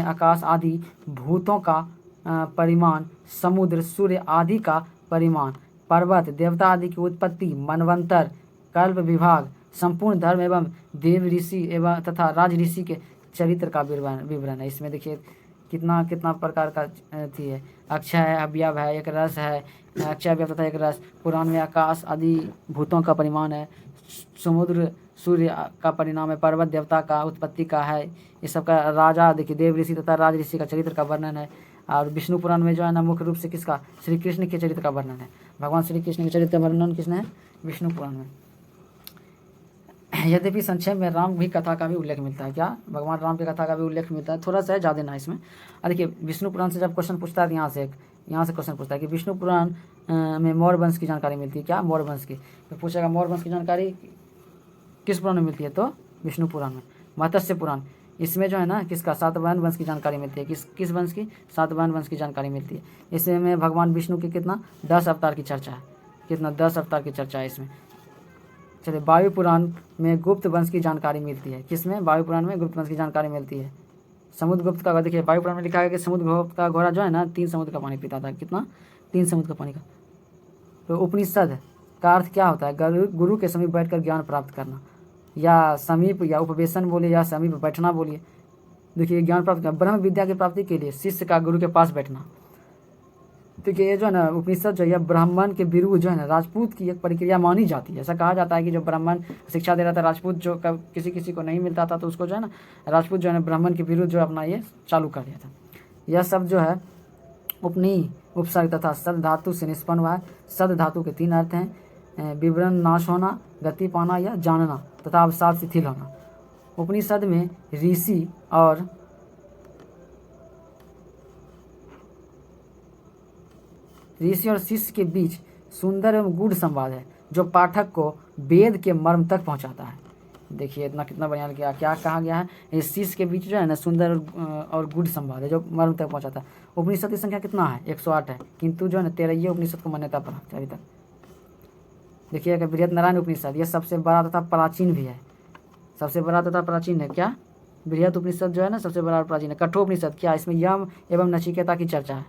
आकाश आदि भूतों का परिमाण, समुद्र, सूर्य आदि का परिमाण, पर्वत, देवता आदि की उत्पत्ति, मनवंतर, कल्प, विभाग, संपूर्ण धर्म एवं देव ऋषि एवं तथा राज ऋषि के चरित्र का विवरण है। इसमें देखिए कितना कितना प्रकार का थी है। अक्षय है, अवयव है, एक रस है, अक्षय अवयव तथा एक रस, पुराण में आकाश आदि भूतों का परिमाण है, समुद्र सूर्य का परिणाम है, पर्वत देवता का उत्पत्ति का है, ये सब का राजा देखिए देव ऋषि तथा राज ऋषि का चरित्र का वर्णन है। और विष्णु पुराण में जो है ना मुख्य रूप से किसका, श्री कृष्ण के चरित्र का वर्णन है। भगवान श्री कृष्ण के चरित्र का वर्णन किसने है, विष्णु पुराण में। यद्यपि संक्षेप में राम भी कथा का भी उल्लेख मिलता है। क्या, भगवान राम की कथा का भी उल्लेख मिलता है, थोड़ा सा है, ज़्यादा ना इसमें। देखिए विष्णु पुराण से जब क्वेश्चन पूछता है यहाँ से क्वेश्चन पूछता है कि विष्णु पुराण में मौर्य वंश की जानकारी मिलती है। क्या, मौर्य वंश की, तो पूछेगा मौर्य वंश की जानकारी किस पुराण में मिलती है, तो विष्णु पुराण में। मत्स्य पुराण, इसमें जो है ना किसका, सातवाहन वंश की जानकारी मिलती है। किस वंश की, सातवाहन वंश की जानकारी मिलती है। इसमें भगवान विष्णु के कितना 10 अवतार की चर्चा है, कितना 10 अवतार की चर्चा है इसमें। चलिए वायु पुराण में गुप्त वंश की जानकारी मिलती है। किसमें, वायु पुराण में गुप्त वंश की जानकारी मिलती है। समुद्रगुप्त का, देखिए वायु पुराण में लिखा है कि समुद्रगुप्त का घोड़ा जो है ना 3 समुद्र का पानी पीता था। कितना, 3 समुद्र का पानी का। तो उपनिषद का अर्थ क्या होता है, गुरु के समीप बैठकर ज्ञान प्राप्त करना, या समीप या उपवेशन बोलिए या समीप बैठना बोलिए। देखिए ज्ञान प्राप्त करना, ब्रह्म विद्या की प्राप्ति के लिए शिष्य का गुरु के पास बैठना। देखिए ये जो है ना उपनिषद जो है ब्राह्मण के विरुद्ध जो है ना राजपूत की एक प्रक्रिया मानी जाती है। ऐसा कहा जाता है कि जो ब्राह्मण शिक्षा दे रहा था, राजपूत जो किसी किसी को नहीं मिलता था, तो उसको जो है ना राजपूत जो है ना ब्राह्मण के विरुद्ध जो अपना ये चालू कर दिया था। यह सब जो है उपनी, उपसर्ग तथा सद धातु से निष्पन्न हुआ है। सद धातु के 3 अर्थ हैं, विवरण नाश होना, गति पाना या जानना तथा अवसाद शिथिल होना। उपनिषद में ऋषि और शिष्य के बीच सुंदर एवं गूढ़ संवाद है जो पाठक को वेद के मर्म तक पहुंचाता है। देखिए इतना कितना बढ़िया किया, क्या कहा गया है, इस शिष्य के बीच जो है ना सुंदर और गूढ़ संवाद है जो मर्म तक पहुंचाता है। उपनिषद की संख्या कितना है, 108 है, किंतु जो है ना 13 उपनिषद को मान्यता प्राप्त है अभी तक। देखिए बृहदनारायण उपनिषद यह सबसे बड़ा तथा प्राचीन भी है, सबसे बड़ा तथा प्राचीन है। क्या, बृहद उपनिषद जो है ना सबसे बड़ा और प्राचीन है। कठोपनिषद, क्या, इसमें यम एवं नचिकेता की चर्चा है।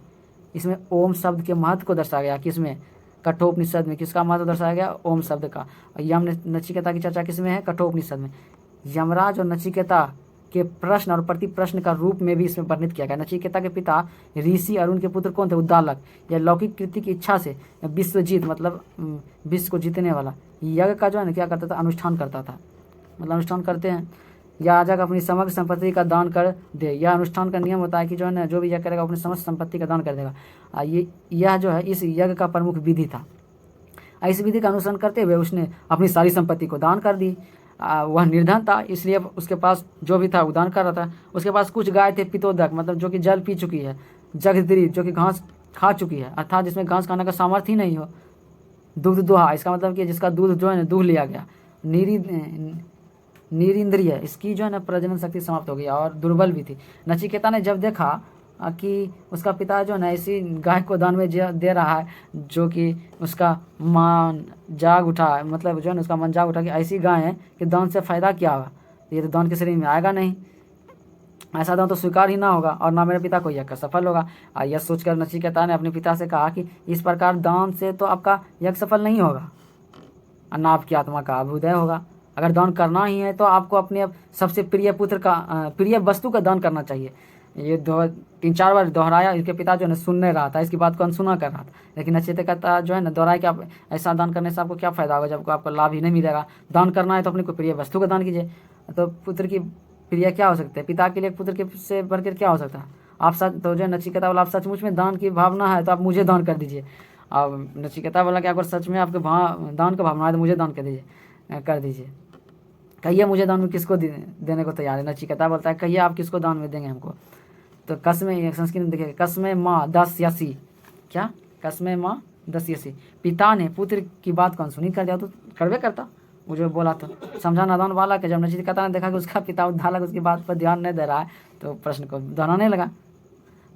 इसमें ओम शब्द के महत्व को दर्शाया गया। किसमें, कठोपनिषद में किसका महत्व दर्शाया गया, ओम शब्द का। और यम नचिकेता की चर्चा किसमें है, कठोपनिषद में। यमराज और नचिकेता के प्रश्न और प्रति प्रश्न का रूप में भी इसमें वर्णित किया गया। नचिकेता के पिता ऋषि और उनके पुत्र कौन थे, उद्दालक। यह लौकिक कृति की इच्छा से विश्वजीत मतलब विश्व को जीतने वाला यज्ञ का जो है ना क्या करता था, अनुष्ठान करता था। मतलब अनुष्ठान करते हैं, याजक अपनी समग्र संपत्ति का दान कर दे। यह अनुष्ठान का नियम होता है कि जो है ना जो भी यज्ञ करेगा अपनी समस्त संपत्ति का दान कर देगा। यह जो है इस यज्ञ का प्रमुख विधि था। इस विधि का अनुसरण करते हुए उसने अपनी सारी संपत्ति को दान कर दी। वह निर्धन था, इसलिए उसके पास जो भी था वो दान कर रहा था। उसके पास कुछ गाय थे पितोदक, मतलब जो कि जल पी चुकी है, जगद्री जो कि घास खा चुकी है, अर्थात जिसमें घास खाने का सामर्थ्य ही नहीं हो। दूध दोहा, इसका मतलब कि जिसका दूध जो है ना दूह लिया गया। निरिंद्रिय, इसकी जो है ना प्रजनन शक्ति समाप्त हो गई और दुर्बल भी थी। नचिकेता ने जब देखा कि उसका पिता जो है ना ऐसी गाय को दान में दे रहा है जो कि उसका मन जाग उठा, मतलब जो है ना उसका मन जाग उठा कि ऐसी गाय है कि दान से फ़ायदा क्या होगा, ये तो दान के शरीर में आएगा नहीं, ऐसा दान तो स्वीकार ही ना होगा और ना मेरे पिता को यज्ञ सफल होगा। और यह सोचकर नचिकेता ने अपने पिता से कहा कि इस प्रकार दान से तो आपका यज्ञ सफल नहीं होगा और ना आपकी आत्मा का अभ्युदय होगा। अगर दान करना ही है तो आपको अपने सबसे प्रिय पुत्र का प्रिय वस्तु का दान करना चाहिए। ये 3-4 बार दोहराया। इसके पिता जो है ना सुन नहीं रहा था, इसकी बात को अनसुना कर रहा था। लेकिन नचिकेता जो है ना दोहराया कि आप ऐसा दान करने से आपको क्या फ़ायदा होगा जब आपको लाभ ही नहीं मिलेगा। दान करना है तो अपने को प्रिय वस्तु का दान कीजिए। तो पुत्र की प्रिय क्या हो सकता है, पिता के लिए पुत्र के से बढ़कर क्या हो सकता है। आप सच तो जो है नचिकेता वाला, आप सचमुच में दान की भावना है तो आप मुझे दान कर दीजिए। अब नचिकेता वाला कि अगर सच में आपके दान का भावना है तो मुझे दान कर दीजिए। कहिए मुझे दान में किसको देने को तैयार है। नचिकेता बोलता है कहिए आप किसको दान में देंगे हमको। तो कसमें, संस्कृत में देखिए कसमें माँ 10 यसी, क्या, कसमें माँ 10 यसी। पिता ने पुत्र की बात कौन सुनी, कर दिया तो करवे करता वो जो बोला तो समझा नादान वाला के। जब नचिकेता ने देखा कि उसका पिता उद्धालक उसकी बात पर ध्यान नहीं दे रहा है तो प्रश्न को दोहराने लगा,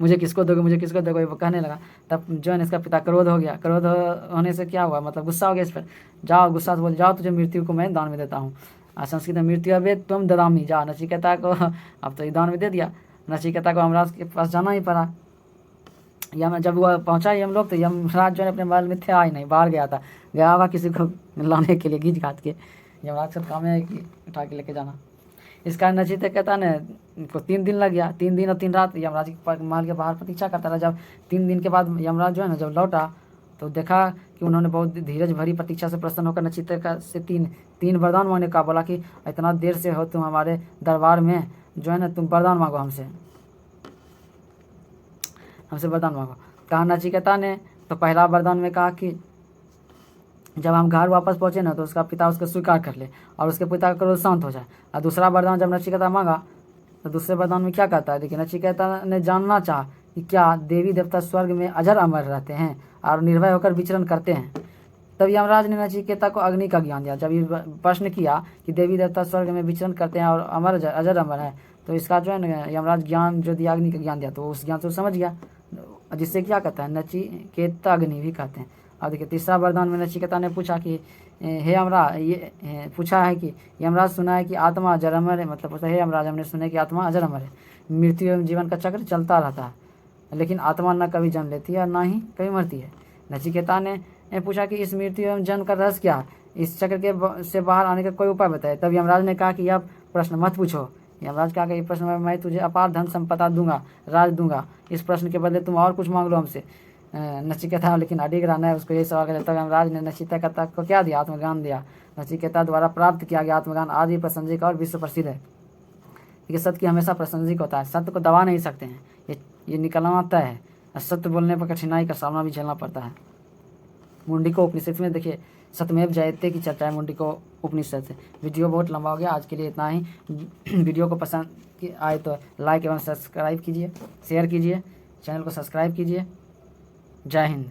मुझे किसको दोगे, मुझे किसको दोगे, वो कहने लगा। तब जो है इसका पिता क्रोध हो गया। क्रोध होने से क्या हुआ, मतलब गुस्सा हो गया इस पर। जाओ, गुस्सा से बोल, जाओ तुझे मृत्यु को मैं दान में देता हूँ। संस्कृत में मृत्यु अवे तुम ददामी, जा। नचिकेता को अब तो दान में दे दिया। नचिकेता को यमराज के पास जाना ही पड़ा। जब वो पहुंचा यमलोक तो यमराज जो है अपने महल में थे, ही नहीं, बाहर गया होगा किसी को लाने के लिए घींच घात के। यमराज का काम है कि उठा के लेके जाना। इस कारण नचिकेता कहता ने को 3 दिन लग गया, 3 दिन और 3 रात यमराज के महल के बाहर प्रतीक्षा करता रहा। जब 3 दिन के बाद यमराज जो है ना जब लौटा तो देखा कि उन्होंने बहुत धीरज भरी प्रतीक्षा से प्रसन्न होकर नचिकेता से तीन वरदान मांगने का बोला कि इतना देर से हो तुम हमारे दरबार में, जो है ना तुम वरदान मांगो हमसे वरदान मांगो। कहा नचिकेता ने तो पहला वरदान में कहा कि जब हम घर वापस पहुँचे ना तो उसका पिता उसको स्वीकार कर ले और उसके पिता का क्रोध शांत हो जाए। और दूसरा वरदान जब नचिकेता मांगा तो दूसरे वरदान में क्या कहता है, देखिए नचिकेता ने जानना चाहा कि क्या देवी देवता स्वर्ग में अजर अमर रहते हैं और निर्भय होकर विचरण करते हैं। तब यमराज ने नचिकेता को अग्नि का ज्ञान दिया। जब ये प्रश्न किया कि देवी देवता स्वर्ग में विचरण करते हैं और अजर अमर है, तो इसका जो है ना यमराज ज्ञान जो दिया, अग्नि का ज्ञान दिया, तो उस ज्ञान से समझ गया, जिससे क्या कहता है नचिकेता अग्नि भी कहते हैं। अब देखिए तीसरा वरदान में नचिकेता ने पूछा कि हे यमराज, ये पूछा है कि यमराज सुना है कि आत्मा अजर अमर है, मतलब पूछा हे यमराज हमने सुना है कि आत्मा अजर अमर है, मृत्यु एवं जीवन का चक्र चलता रहता है, लेकिन आत्मा न कभी जन्म लेती है और ना ही कभी मरती है। नचिकेता ने पूछा कि इस मृत्यु एवं जन्म का रहस्य क्या है, इस चक्र के से बाहर आने का कोई उपाय बताए। तब यमराज ने कहा कि यह प्रश्न मत पूछो। यमराज कहा कि ये प्रश्न मैं तुझे अपार धन संपदा दूंगा, राज दूंगा, इस प्रश्न के बदले तुम और कुछ मांग लो हमसे। नचिकेता लेकिन अडिग रहना है, उसको यही सवाल करता है। यमराज ने नचिकेता को क्या दिया, आत्मज्ञान दिया। नचिकेता द्वारा प्राप्त किया गया आत्मज्ञान आदि प्रसंजिक और विश्व प्रसिद्ध है। ये सत्य की हमेशा प्रासंगिक होता है, सत्य को दबा नहीं सकते हैं, ये निकलना तय है। सत्य बोलने पर कठिनाई का सामना भी झेलना पड़ता है। मुंडिको उपनिषद में देखिए सत्यमेव जयते की चर्चा है मुंडिको उपनिषद से। वीडियो बहुत लंबा हो गया, आज के लिए इतना ही। वीडियो को पसंद आए तो लाइक एवं सब्सक्राइब कीजिए, शेयर कीजिए, चैनल को सब्सक्राइब कीजिए। जय हिंद।